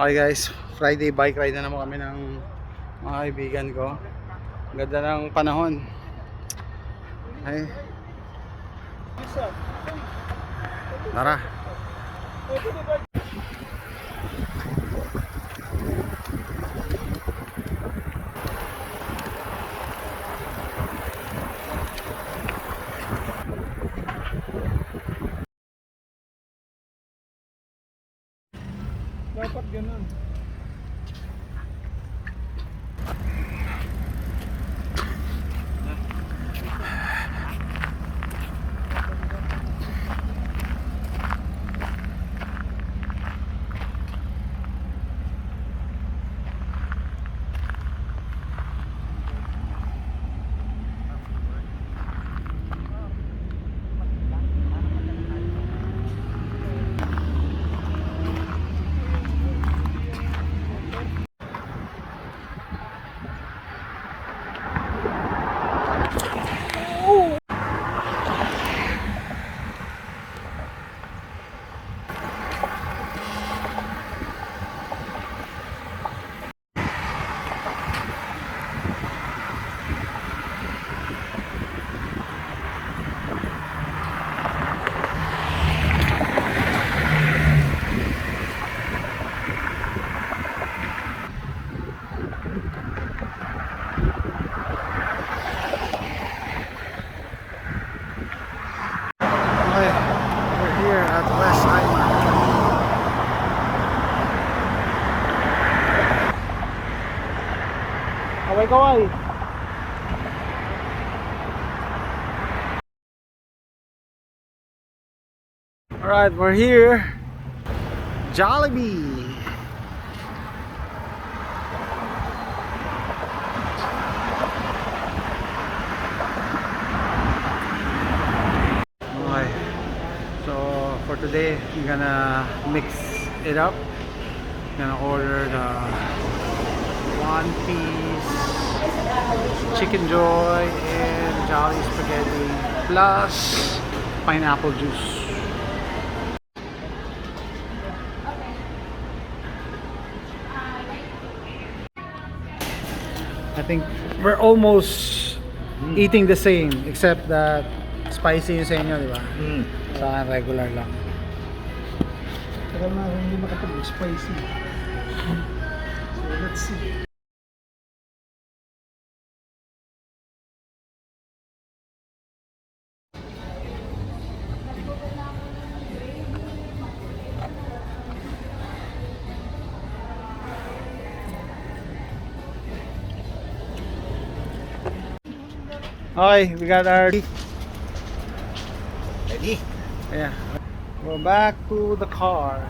Okay guys, Friday bike ride na naman kami ng mga kaibigan ko. Ganda ng panahon. Ay. Tara. Dapat ganun. Okay, we're here at West Island. Kaway-kaway. Alright, we're here. Jollibee. Okay. So for today, I'm gonna mix it up. Gonna order the one piece chicken joy and jolly spaghetti plus pineapple juice. I think we're almost eating the same except that spicy yung sa inyo, di ba? Sa akin regular lang. Tagal na hindi makapag-spicy. So let's see. Okay, we got our Ready? yeah. We're back to the car.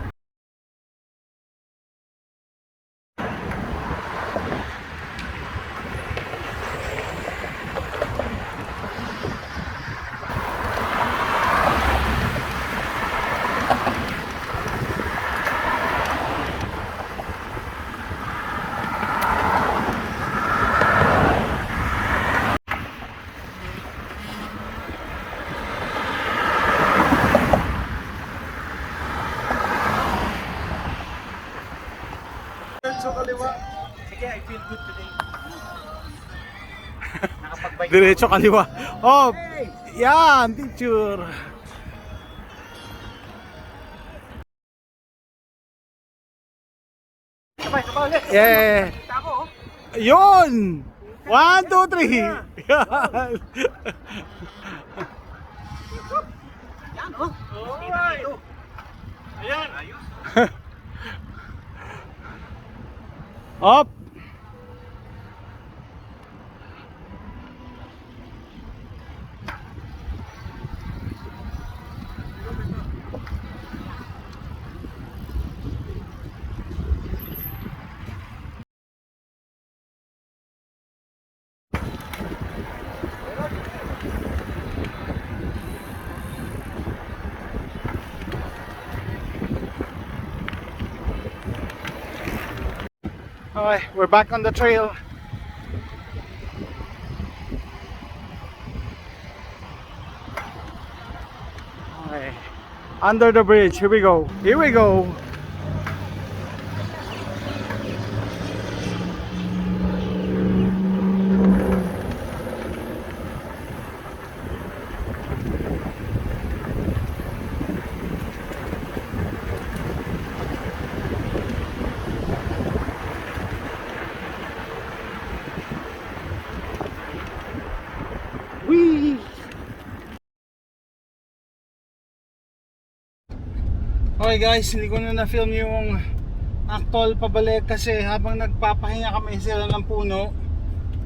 So kaliwa. Sige, I feel good today. Nakapag-bike. Diretso kaliwa. Oh, yan, picture. Sabay, sabay ulit. Yeah. Tako, oh. Yun! 1, 2, 3. Yan. Yan, oh. Alright. Ayan. Ayos. Up. Okay, we're back on the trail. Okay, under the bridge. Here we go. Here we go. Okay guys, hindi ko na na-film yung actual pabalik kasi habang nagpapahinga kami sila ng puno,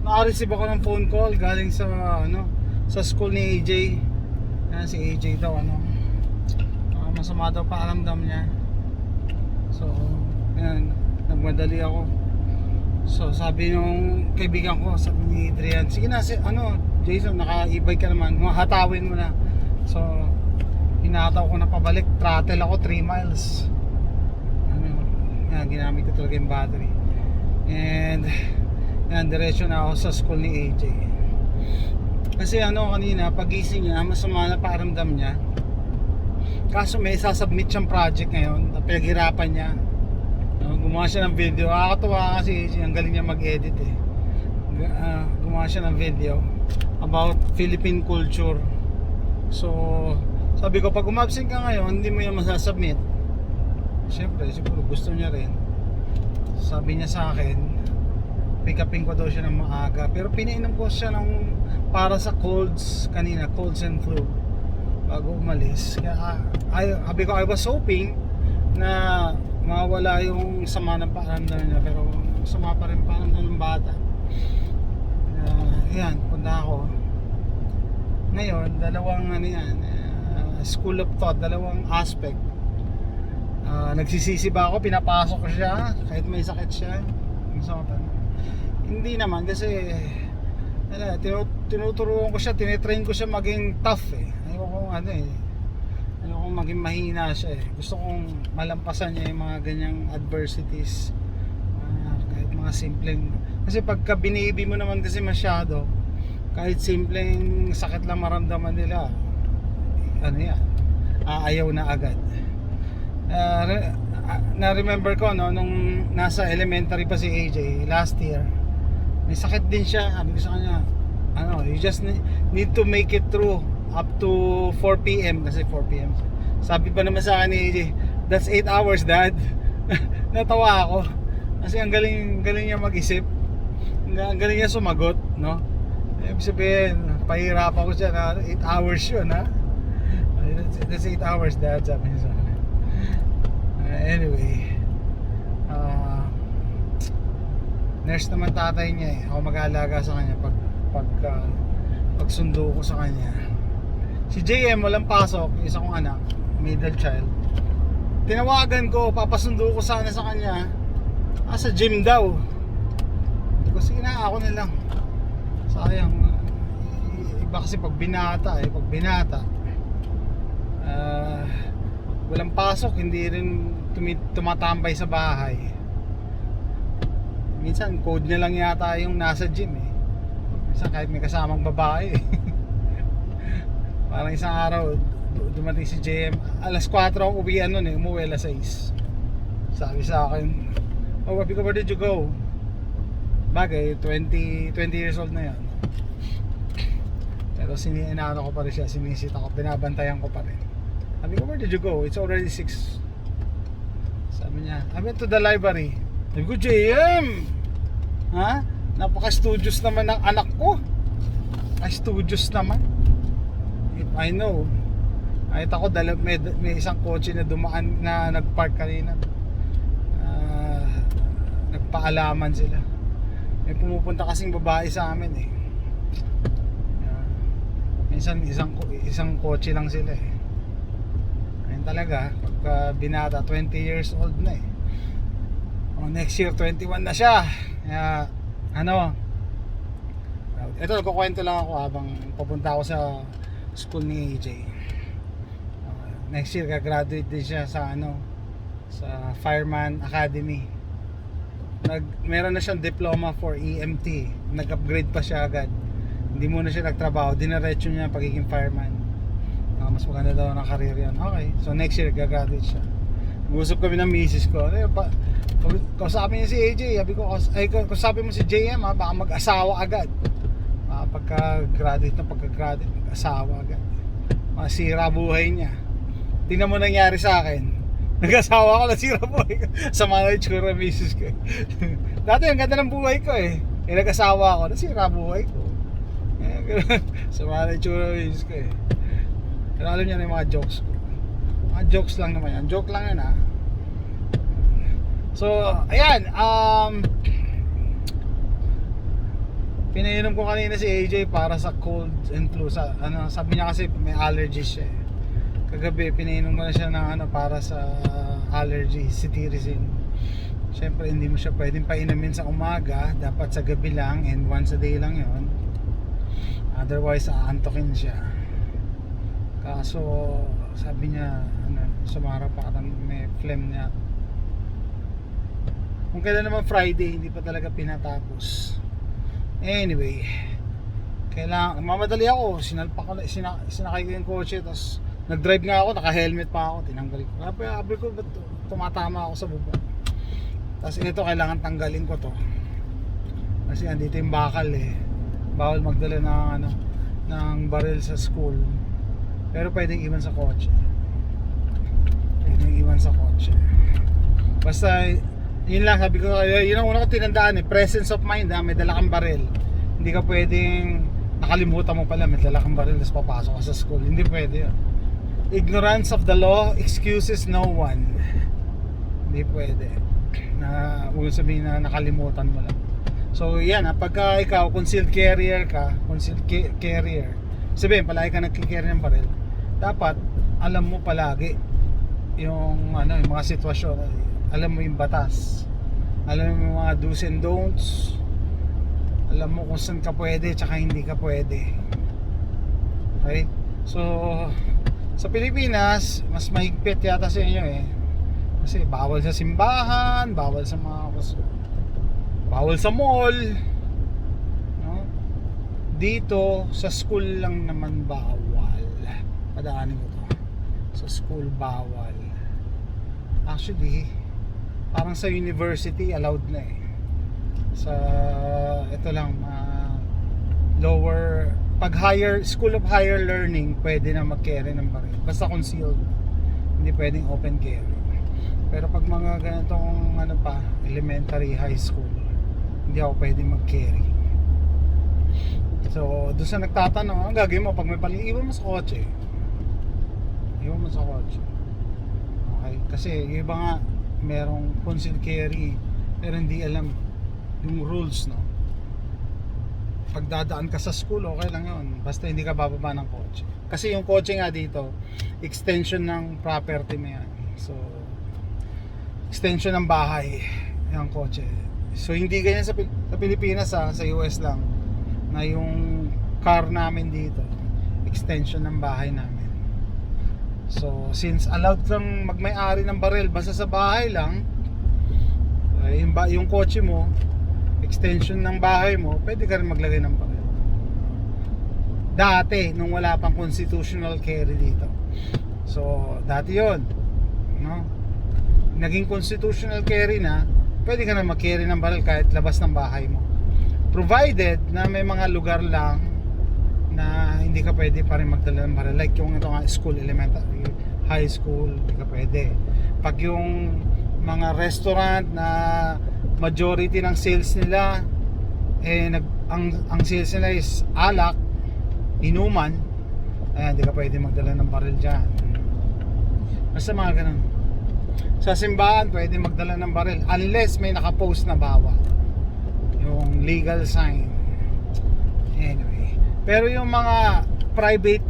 naka-receive ako ng phone call galing sa sa school ni AJ. Yan, si AJ daw masama daw pakiramdam niya. So, yan, nagmadali ako. So, sabi nung kaibigan ko, sabi ni Adrian, sige na, Jason, naka-e-bike ka naman, hatawin mo na. So, hinataw ko na pabalik, throttle ako 3 miles. Yan, ginamit ko talaga yung battery. And, yan, diretso na ako sa school ni AJ. Kasi kanina, pagising niya, masama na pakiramdam niya. Kaso may sasubmit siyang project ngayon, pinaghirapan niya. Gumawa siya ng video. Nakakatuwa kasi ang galing niya mag-edit eh. Gumawa siya ng video about Philippine culture. So, sabi ko, pag umabsent ka ngayon, hindi mo yan masasubmit. Siyempre, siguro gusto niya rin. Sabi niya sa akin, pick upin ko daw siya ng maaga. Pero pinainom ko siya ng para sa colds kanina, colds and flu, bago umalis. Kaya, sabi ko, I was hoping na mawala yung sama ng pakiramdam niya, pero sama pa rin pakiramdam ng bata. Ayan, punta ako. Ngayon, dalawang school of thought, dalawang aspect. Nagsisisi ba ako, pinapasok ko siya kahit may sakit siya, masama pa rin. Hindi naman kasi tinuturuan ko siya, tinitrain ko siya maging tough eh. Ayoko kong maging mahina siya eh. Gusto kong malampasan niya yung mga ganyang adversities, kahit mga simpleng, kasi pagka binibi mo naman kasi masyado, kahit simpleng sakit lang maramdaman nila, ayaw na agad. Na-remember ko nung nasa elementary pa si AJ last year, may sakit din siya. Sabi ko sa kanya, you just need to make it through up to 4 PM kasi 4 PM. Sabi pa naman sa akin ni AJ, that's 8 hours dad. Natawa ako kasi ang galing niya mag-isip, ang galing niya sumagot, no? Ibig sabihin, pahirapan ko siya na 8 hours yun, ha? That's 8 hours dad, sabi niya sa akin. Anyway, nurse naman tatay niya eh. Ako mag-aalaga sa kanya pag sundo ko sa kanya. Si JM walang pasok, isa kong anak, middle child. Tinawagan ko, papasundo ko sana sa kanya. Sa gym daw. Kasi ako na lang. Sayang. Iba kasi pag binata, walang pasok, hindi rin tumatambay sa bahay. Minsan code niya lang yata yung nasa gym eh. Minsan kahit may kasamang babae eh. Parang isang araw dumating si JM, alas 4 ako uwian nun eh, umuwi alas 6. Sabi sa akin, Wabi, where did you go? Bagay, 20 years old na yan. Pero inaano ko pa rin siya, sinisita ko, binabantayan ko pa rin. Sabi ko, where did you go? It's already 6. Sabi niya, I went to the library. Sabi ko, JM! Ha? Napaka-studious naman ng anak ko. Studious naman. If I know. Kahit ako, may isang kotse na dumaan na nagpark kanina. Nagpaalaman sila. May pumupunta kasing babae sa amin eh. Minsan isang kotse lang sila eh. Ayun talaga, pagka binata, 20 years old na eh. Next year 21 na siya. Kaya ito, nagkukwento lang ako habang papunta ako sa school ni AJ. Next year gagraduate din siya sa sa Fireman Academy. Meron na siyang diploma for EMT. Nag-upgrade pa siya agad. Hindi muna siya nagtrabaho, diniretso niya pagiging fireman. Mas maganda daw ng career yan. Okay, so next year gagraduate siya. Nag-usap kami ng misis ko. Kausapin niya si AJ, kausapin mo si JM baka mag-asawa agad. Pagka-graduate, mag-asawa agad. Masira buhay niya. Tingnan mo nangyari sa akin. Nag-asawa ko, nasira buhay ko. Sama na yung tsura misis ko. Dati ang ganda ng buhay ko eh. Nag-asawa ako, nasira buhay ko. Sama na yung tsura misis ko eh. Pero alam niya na yung mga jokes ko. Jokes lang naman yan. Joke lang yan ha. So, ayan. Pinainom ko kanina si AJ para sa cold and flu. Sabi niya kasi may allergies siya. Kagabi, pinainom ko na siya ng para sa allergy, cetirizine. Siyempre, hindi mo siya pwedeng painumin sa umaga. Dapat sa gabi lang and once a day lang yon. Otherwise, aantokin siya. Kaso, sabi niya, sumara pa ka may phlegm niya. Kung kailan naman Friday, hindi pa talaga pinatapos. Anyway, mamadali ako. Sinakay ko yung kotse, tapos nag-drive nga ako, naka-helmet pa ako, tinanggal ko. Sabi ko, ba't tumatama ako sa bubong? Tapos ito, kailangan tanggalin ko to. Kasi andito yung bakal bawal magdala ng baril sa school. Pero pwedeng iwan sa kotse. Basta yun lang, sabi ko, yun ang una ko tinandaan presence of mind may dala kang baril. Hindi ka pwedeng nakalimutan mo pala may dala kang baril tapos papasok ka sa school. Hindi pwede yun. Ignorance of the law excuses no one. Hindi pwede na huwag sabihin na nakalimutan mo lang. So yan, pagka ikaw concealed carrier sabihin palagi ka nagki-carry ng baril, dapat alam mo palagi yung yung mga sitwasyon, alam mo yung batas, alam mo yung mga do's and don'ts, alam mo kung saan ka pwede tsaka hindi ka pwede. Okay? So sa Pilipinas mas mahigpit yata sa inyo kasi bawal sa simbahan, bawal sa mall, no? Dito sa school lang naman bawal. Padaanin ko to. Sa school bawal. Actually, parang sa university allowed na sa ito lang lower, pag school of higher learning pwede na mag-carry ng baril basta concealed, hindi pwedeng open carry. Pero pag mga ganitong elementary, high school, hindi ako pwedeng mag-carry. So doon sa nagtatanong, ang gagawin mo pag may baril, iwan mo sa kotse. Okay, kasi yung iba nga merong concealed carry pero hindi alam yung rules, no? Pag dadaan ka sa school, okay lang yun, basta hindi ka bababa ng kotse. Kasi yung kotse nga dito, extension ng property mo yan. So extension ng bahay yung kotse. So hindi ganyan sa Pilipinas sa US lang na yung car namin dito extension ng bahay namin. So since allowed kang magmay-ari ng baril basta sa bahay lang, yung kotse mo extension ng bahay mo, pwede ka rin maglagay ng baril. Dati nung wala pang constitutional carry dito. So dati yon, no? Naging constitutional carry na, pwede ka na mag-carry ng baril kahit labas ng bahay mo, provided na may mga lugar lang na hindi ka pwede pa rin magdala ng baril, like yung school, elementary, high school, hindi ka pwede. Pag yung mga restaurant na majority ng sales nila ang sales nila is alak, inuman, hindi ka pwede magdala ng baril dyan. Basta mga ganun. Sa simbahan pwede magdala ng baril unless may nakapost na bawal, yung legal sign. Anyway, pero yung mga private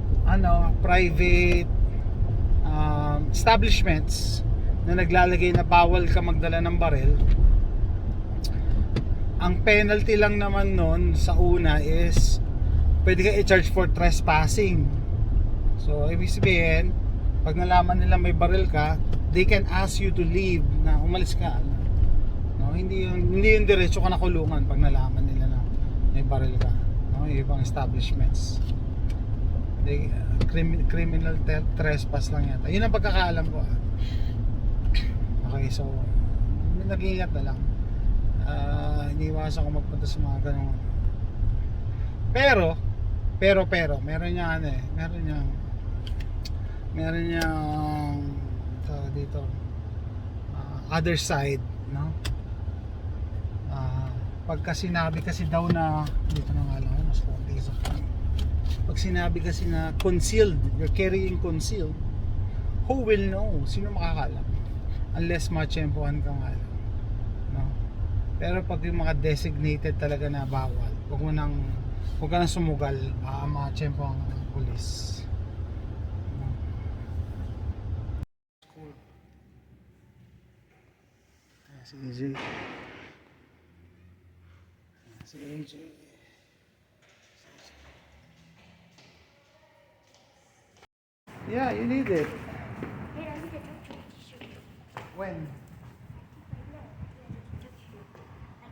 establishments na naglalagay na bawal ka magdala ng baril, ang penalty lang naman nun sa una is pwede ka i-charge for trespassing. So ibig sabihin, pag nalaman nila may baril ka, they can ask you to leave, na umalis ka, no? Hindi yung diretso ka na kulungan pag nalaman nila na may baril ka, no? Yung ibang establishments, criminal trespass lang yata. Yun ang pagkakaalam ko. Okay, so nag-iingat na lang. Iniiwasan ko magpunta sa mga ganun. Pero meron niya meron niyang dito other side, no? Pagka sinabi kasi daw na dito na nga lang, mas konti sa pag sinabi kasi na concealed, you're carrying concealed, who will know? Sino makakalam? Unless matsyempohan ka nga lang. No? Pero pag yung mga designated talaga na bawal, huwag ka nang sumugal, baka matsyempohan ka ng pulis. No? Cool. Ayan si AJ. Ayan si AJ. Yeah, you need it. Hey, I need a tutu t-shirt. When? I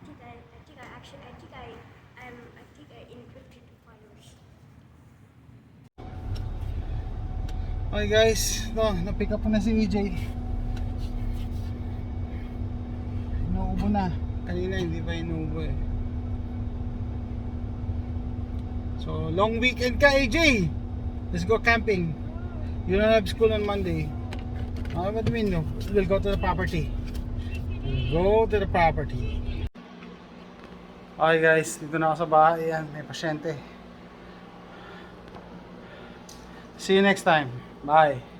think I encrypted the files. Okay guys, na-pick up ko na si EJ. Inuubo na. Kanina hindi pa inuubo eh. So, long weekend ka EJ! Let's go camping. You don't have school on Monday. What do you mean no? We'll go to the property. We'll go to the property. Okay guys, dito na ako sa bahay. Yan, may pasyente. See you next time. Bye.